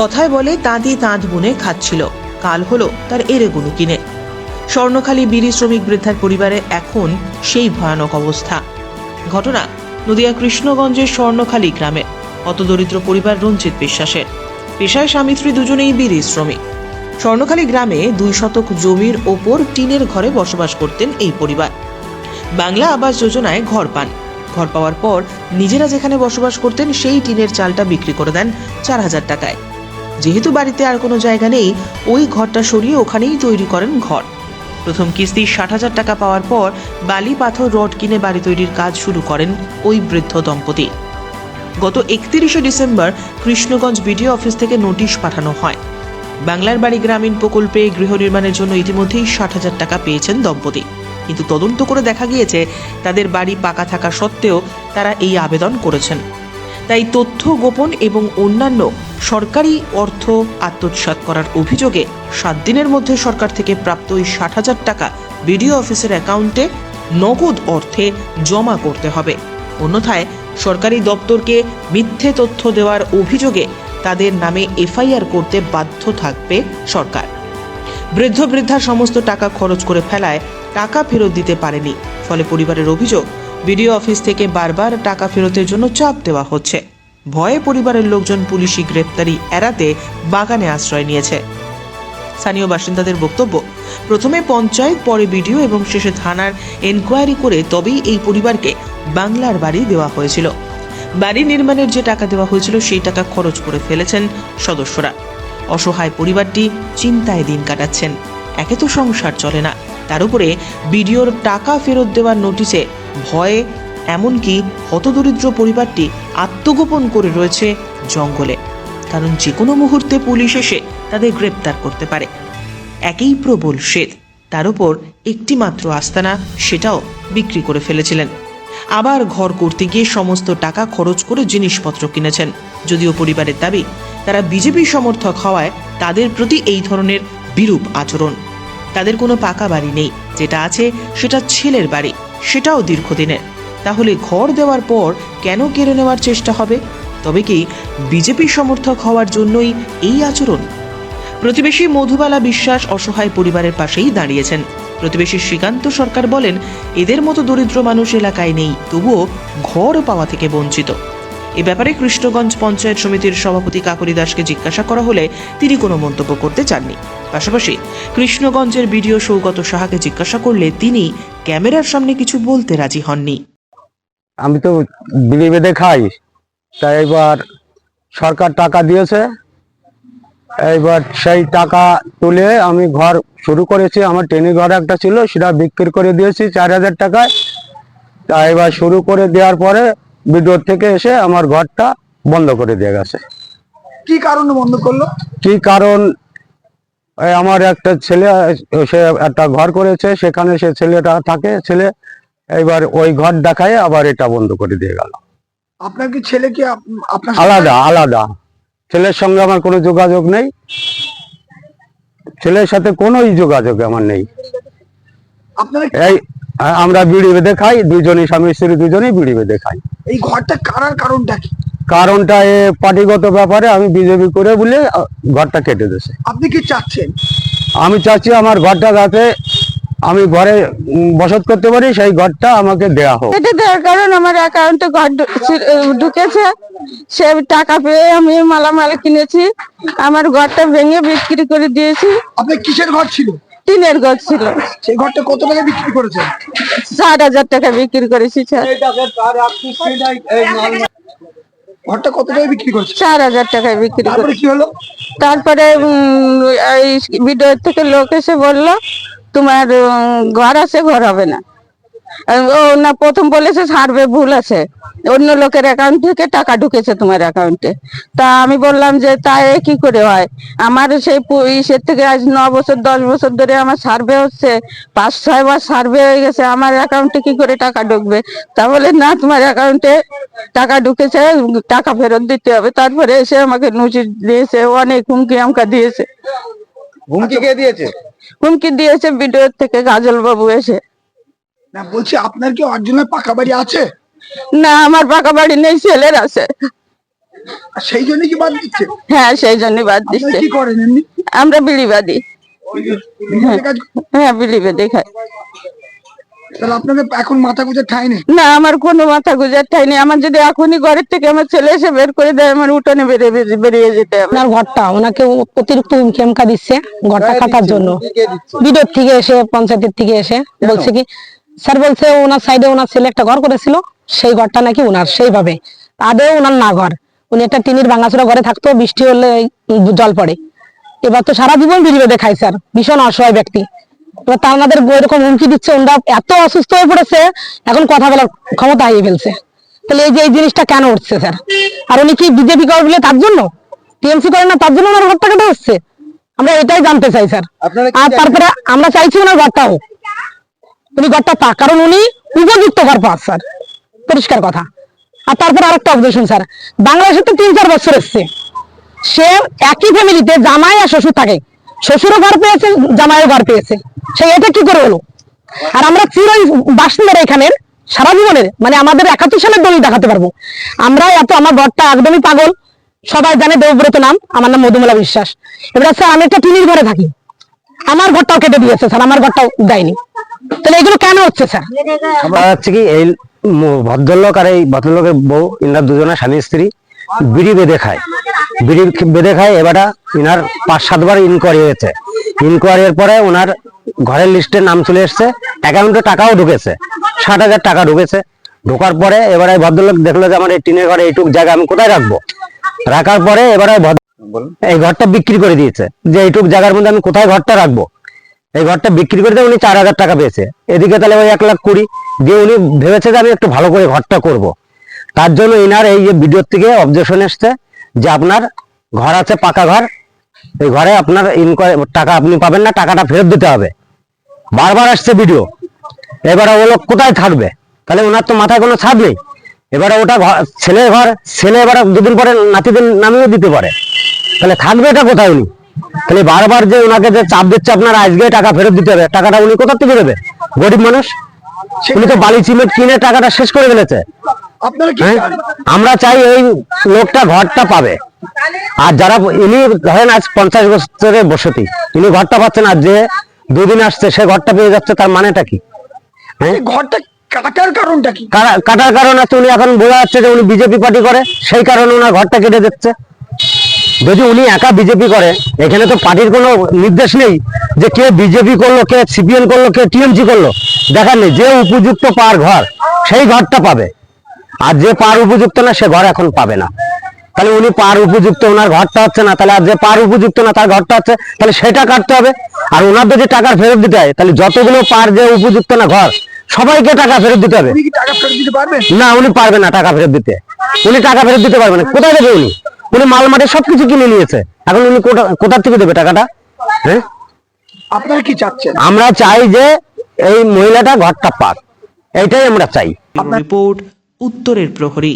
কথায় বলে তাঁতি তাঁত বুনে খাচ্ছিল, কাল হলো তার এড়েগুলো কিনে। স্বর্ণখালী বিড়ি শ্রমিক বৃদ্ধার পরিবারে এখন সেই ভয়ানক অবস্থা। ঘটনা নদিয়া কৃষ্ণগঞ্জের স্বর্ণখালী গ্রামে হতদরিদ্র পরিবার রঞ্জিত বিশ্বাসের। পেশায় স্বামী স্ত্রী দুজনেই বিড়ি শ্রমিক। স্বর্ণখালী গ্রামে 2 শতক জমির ওপর টিনের ঘরে বসবাস করতেন এই পরিবার। বাংলা আবাস যোজনায় ঘর পান। ঘর পাওয়ার পর নিজেরা যেখানে বসবাস করতেন সেই টিনের চালটা বিক্রি করে দেন 4000 টাকায়। যেহেতু বাড়িতে আর কোনো জায়গা নেই, ওই ঘরটা সরিয়ে ওখানেই তৈরি করেন ঘর। প্রথম কিস্তি 60,000 টাকা পাওয়ার পর বালি পাথর রড কিনে বাড়ি তৈরির কাজ শুরু করেন ওই বৃদ্ধ দম্পতি। গত 31শে ডিসেম্বর কৃষ্ণগঞ্জ বিডিও অফিস থেকে নোটিশ পাঠানো হয়। বাংলার বাড়ি গ্রামীণ প্রকল্পে গৃহ নির্মাণের জন্য ইতিমধ্যেই 60,000 টাকা পেয়েছেন দম্পতি। কিন্তু তদন্ত করে দেখা গিয়েছে তাদের বাড়ি পাকা থাকা সত্ত্বেও তারা এই আবেদন করেছেন। তাই তথ্য গোপন এবং অন্যান্য সরকারি অর্থ আত্মসাৎ করার অভিযোগে 7 দিনের মধ্যে সরকার থেকে প্রাপ্ত ওই 60,000 টাকা বিডিও অফিসের অ্যাকাউন্টে নগদ অর্থে জমা করতে হবে। অন্যথায় সরকারি দপ্তরকে মিথ্যে তথ্য দেওয়ার অভিযোগে তাদের নামে এফআইআর করতে বাধ্য থাকবে সরকার। বৃদ্ধ বৃদ্ধা সমস্ত টাকা খরচ করে ফেলায় টাকা ফেরত দিতে পারেনি। ফলে পরিবারের অভিযোগ, বিডিও অফিস থেকে বারবার টাকা ফেরতের জন্য চাপ দেওয়া হচ্ছে। ভয়ে পরিবারের লোকজন পুলিশি গ্রেপ্তারি এড়াতে বাগানে আশ্রয় নিয়েছে। স্থানীয় বাসিন্দাদের বক্তব্য, প্রথমে পঞ্চায়েত, পরে বিডিও এবং শেষে থানার এনকোয়ারি করে তবেই এই পরিবারকে বাংলার বাড়ি দেওয়া হয়েছিল। বাড়ি নির্মাণের যে টাকা দেওয়া হয়েছিল সেই টাকা খরচ করে ফেলেছেন সদস্যরা। অসহায় পরিবারটি চিন্তায় দিন কাটাচ্ছেন। একে তো সংসার চলে না, তার উপরে বিডিওর টাকা ফেরত দেওয়ার নোটিশে ভয়ে এমনকি হতদরিদ্র পরিবারটি আত্মগোপন করে রয়েছে জঙ্গলে, কারণ যে কোনো মুহূর্তে পুলিশ এসে তাদের গ্রেপ্তার করতে পারে। একই প্রবল শীত, তার উপর একটি মাত্র আস্তানা, সেটাও বিক্রি করে ফেলেছিলেন। আবার ঘর করতে গিয়ে সমস্ত টাকা খরচ করে জিনিসপত্র কিনেছেন। যদিও পরিবারের দাবি তারা বিজেপি সমর্থক হওয়ায় তাদের প্রতি এই ধরনের বিরূপ আচরণ। তাদের কোনো পাকা বাড়ি নেই, যেটা আছে সেটা ছেলের বাড়ি, সেটাও দীর্ঘদিনের। তাহলে ঘর দেওয়ার পর কেন কেড়ে নেওয়ার চেষ্টা হবে? তবে কি বিজেপি সমর্থক হওয়ার জন্যই এই আচরণ? প্রতিবেশী মধুবালা বিশ্বাস অসহায় পরিবারের পাশেই দাঁড়িয়েছেন। প্রতিবেশী শ্রীকান্ত সরকার বলেন, এদের মতো দরিদ্র মানুষ এলাকায় নেই, তবুও ঘর পাওয়া থেকে বঞ্চিত। এ ব্যাপারে কৃষ্ণগঞ্জ পঞ্চায়েত সমিতির সভাপতি কাকলি দাসকে জিজ্ঞাসা করা হলে তিনি কোনো মন্তব্য করতে চাননি। পাশাপাশি কৃষ্ণগঞ্জের বিডিও সৌগত সাহাকে জিজ্ঞাসা করলে তিনি ক্যামেরার সামনে কিছু বলতে রাজি হননি। আমি তো বিড়ি বেঁধে খাই, তাই এবার সরকার টাকা দিয়েছে, এইবার সেই টাকা তুলে আমি ঘর শুরু করেছি। আমার টেনে ঘর একটা ছিল, সেটা বিক্রি করে দিয়েছি 4000 টাকায়। তাই এবার শুরু করে দেওয়ার পরে বিদ্যুৎ থেকে এসে আমার ঘরটা বন্ধ করে দিয়ে গেছে। কি কারণে বন্ধ করলো? কি কারণ, আমার একটা ছেলে, সে একটা ঘর করেছে, সেখানে সে ছেলেটা থাকে, ছেলে এবার ওই ঘর দেখায় আবার এটা বন্ধ করে দিয়ে গেল। আপনার কি ছেলে কি আপনার আলাদা আলাদা, ছেলের সঙ্গে আমার কোনো যোগাযোগ নেই, ছেলের সাথে কোনো যোগাযোগ আমার নেই। আপনারা এই আমরা বিড়ি বেঁধে খাই, দুজনই স্বামী স্ত্রী দুজনেই বিড়ি বেঁধে খাই। এই ঘরটা কারার কারণটা কি? কারণটা এ পার্টিগত ব্যাপারে আমি বিজেপি করে বলে ঘরটা কেটে দিয়েছে। আপনি কি চাচ্ছেন? আমি চাচ্ছি আমার ঘরটা যাতে আমি ঘরে বসত করতে পারি, সেই ঘরটা আমাকে দেয়া হোক। এটা দেওয়ার কারণ আমার অ্যাকাউন্টে ঘর ঢুকেছে, সে টাকা পেয়ে আমি মালামাল কিনেছি, আমার ঘরটা ভেঙে বিক্রি করে দিয়েছি। আপনার কিসের ঘর ছিল? টিনের ঘর ছিল। সেই ঘরটা কত টাকা বিক্রি করেছেন? 6000 টাকা বিক্রি করেছি। ঘরটা কত টাকা বিক্রি করেছেন? 4000 টাকায় বিক্রি তারপরে করেছি। কি হলো? তারপরে এই ভিডিও থেকে লোক এসে বললো, তোমার ঘর আছে, ঘর হবে না। ও না, প্রথম বলেছে সার্ভে ভুল আছে, অন্য লোকের অ্যাকাউন্ট থেকে টাকা ঢুকেছে তোমার অ্যাকাউন্টে। তা আমি বললাম যে তাই কি করে হয়, আমার সেই ইসের থেকে আজ 9 বছর 10 বছর ধরে আমার সার্ভে হচ্ছে, 5-6 বার সার্ভে হয়ে গেছে, আমার অ্যাকাউন্টে কি করে টাকা ঢুকবে? তা বলে না, তোমার অ্যাকাউন্টে টাকা ঢুকেছে, টাকা ফেরত দিতে হবে। তারপরে এসে আমাকে নোটিশ দিয়েছে, অনেক হুমকি আমকা দিয়েছে। হুমকি কে দিয়েছে? হুমকি দিয়েছে ভিডিও থেকে গাজল বাবু এসে। না, বলছি আপনার কি অরিজিনাল পাকা বাড়ি আছে? না, আমার পাকা বাড়ি নেই, ছেলের আছে। আর সেই জন্য কি বাদ দিচ্ছে? হ্যাঁ সেই জন্য বাদ আপনারা দিচ্ছে। কি করেন এমনি? আমরা বিড়িবাদী। বিড়িতে কাজ করেন? হ্যাঁ বিড়ি বেঁধে খাই। তাহলে আপনাদের এখন মাথা গুঁজে ঠাঁই নেই? না আমার কোনো মাথা গুজার ঠাই নেই। আমার যদি এখনই ঘরের থেকে আমার ছেলে এসে বের করে দেয়, আমার উঠোনে বেরিয়ে যেতে হবে। ওনার ঘরটা ওনাকে অতিরিক্ত হুমকি আমকা দিচ্ছে ঘরটা কাটার জন্য। বিডোর থেকে এসে, পঞ্চায়েতের থেকে এসে বলছে কি, স্যার বলছে ওনার সাইডে ওনার ছেলে একটা ঘর করেছিল, সেই ঘরটা নাকি ওনার, সেইভাবে আদেও ওনার না ঘর। উনি একটা টিনের ভাঙাচোরা ঘরে থাকতো, বৃষ্টি হলে জল পড়ে। এবার তো সারা জীবন বিড়ি বেঁধে খাই স্যার, ভীষণ অসহায় ব্যক্তি। এবার তা আমাদের এরকম হুমকি দিচ্ছে, ওনারা এত অসুস্থ হয়ে পড়েছে, এখন কথা বলার ক্ষমতা হারিয়ে ফেলছে। তাহলে এই যে এই জিনিসটা কেন উঠছে স্যার? আর উনি কি বিজেপি করে বলে তার জন্য, টিএমসি করে না তার জন্য ওনার ঘরটা কাটা হচ্ছে? আমরা এটাই জানতে চাই স্যার। আর তারপরে আমরা চাইছি ওনার ঘরটা হোক, উনি ঘরটা পাক, কারণ উনি উপযুক্ত ঘর পাক স্যার, পরিষ্কার কথা। আর তারপরে আরেকটা অবজেকশন স্যার, বাংলাদেশে তো 3-4 বছর এসছে, সে একই ফ্যামিলিতে জামাই আর শ্বশুর থাকে, শ্বশুরও ঘর পেয়েছে, জামাইও ঘর পেয়েছে, সে এটা কি করে হলো? আর আমরা চির বাসিন্দারা এখানের সারা জীবনের, মানে আমাদের 71 সালের দলিল দেখাতে পারবো আমরা। এত আমার ঘরটা একদমই পাগল, সবাই জানে দেবব্রত নাম, আমার নাম মধুমালা বিশ্বাস। এবার স্যার আমি একটা টিনের ঘরে থাকি, আমার ঘরটাও কেটে দিয়েছে স্যার, আমার ঘরটাও দেয়নি। তাহলে এগুলো কেন হচ্ছে স্যার? আমরা হচ্ছে কি এই ভদ্রলোক আর এই ভদ্রলোকের বউ, ইনার দুজনের স্বামী স্ত্রী বিড়ি বেঁধে খায়, বিড়ি বেঁধে খায়। এবারে ইনার 5-7 বার ইনকোয়ারি হয়েছে। ইনকোয়ারির পরে ওনার ঘরের লিস্টে নাম চলে এসছে, অ্যাকাউন্টে টাকাও ঢুকেছে, 60,000 টাকা ঢুকেছে। ঢোকার পরে এবারে ভদ্রলোক দেখলো যে আমার এই টিনের ঘরে এইটুক জায়গা আমি কোথায় রাখবো। রাখার পরে এবারে এই ঘরটা বিক্রি করে দিয়েছে, যে এইটুক জায়গার মধ্যে আমি কোথায় ঘরটা রাখবো। এই ঘরটা বিক্রি করে দিয়ে উনি 4,000 টাকা পেয়েছে। এদিকে তাহলে ওই 1,20,000 দিয়ে উনি ভেবেছে যে আমি একটু ভালো করে ঘরটা করব। তার জন্য ইনার এই যে ভিডিওর থেকে অবজেকশন এসছে যে আপনার ঘর আছে পাকা ঘর, এই ঘরে আপনার টাকা আপনি পাবেন না, টাকাটা ফেরত দিতে হবে। বারবার আসছে ভিডিও। এবারে ও লোক কোথায় থাকবে? তাহলে ওনার তো মাথায় কোনো ছাদ নেই। এবারে ওটা ছেলের ঘর, ছেলে এবারে দুদিন পরে নাতিদের নামিয়ে দিতে পারে, তাহলে থাকবে এটা কোথায় উনি? তাহলে বারবার যে ওনাকে যে চাপ দিচ্ছে আপনার আজকে টাকা ফেরত দিতে হবে, টাকাটা উনি কোথা থেকে দেবে? গরিব মানুষ, উনি তো বালি সিমেন্ট কিনে টাকাটা শেষ করে ফেলেছে। আপনারা কি হ্যাঁ? চান? আমরা চাই এই লোকটা ঘরটা পাবে। আর যারা ইনি ধরেন আজ 50 বছরের বসতি, ইনি ঘরটা পাচ্ছেন, আর যে 2 দিন আসছে সে ঘরটা পেয়ে যাচ্ছে, তার মানেটা কি? হ্যাঁ, এই ঘরটা কাটার কারণটা কি? কাটার কারণ আছে, উনি এখন বোঝা যাচ্ছে যে উনি বিজেপি পার্টি করে, সেই কারণে ওনার ঘরটা কেটে দিচ্ছে। যদি উনি একা বিজেপি করে, এখানে তো পার্টির কোনো নির্দেশ নেই যে কে বিজেপি করলো, কে সিপিএম করলো, কে টিএমসি করলো, দেখার নেই। যে উপযুক্ত পার ঘর সেই ঘরটা পাবে, আর যে পার উপযুক্ত না সে ঘর এখন পাবে না। তাহলে উনি পার উপযুক্ত, ওনার ঘরটা হচ্ছে না, তাহলে আর যে পার উপযুক্ত না তার ঘরটা হচ্ছে, তাহলে সেটা কাটতে হবে। আর ওনার যদি টাকা ফেরত দিতে হয়, তাহলে যতগুলো পার যে উপযুক্ত না ঘর, সবাইকে টাকা ফেরত দিতে হবে। উনি কি টাকা ফেরত দিতে পারবেন? না, উনি পারবে না টাকা ফেরত দিতে। উনি টাকা ফেরত দিতে পারবে না, কোথায় দেবে উনি? উনি মাল মাঠে সবকিছু কিনে নিয়েছে, এখন উনি কোথা থেকে দেবে টাকাটা? হ্যাঁ, আপনারা কি চাচ্ছেন? আমরা চাই যে এই মহিলাটা ঘরটা পাক, এইটাই আমরা চাই। রিপোর্ট উত্তরের প্রহরী।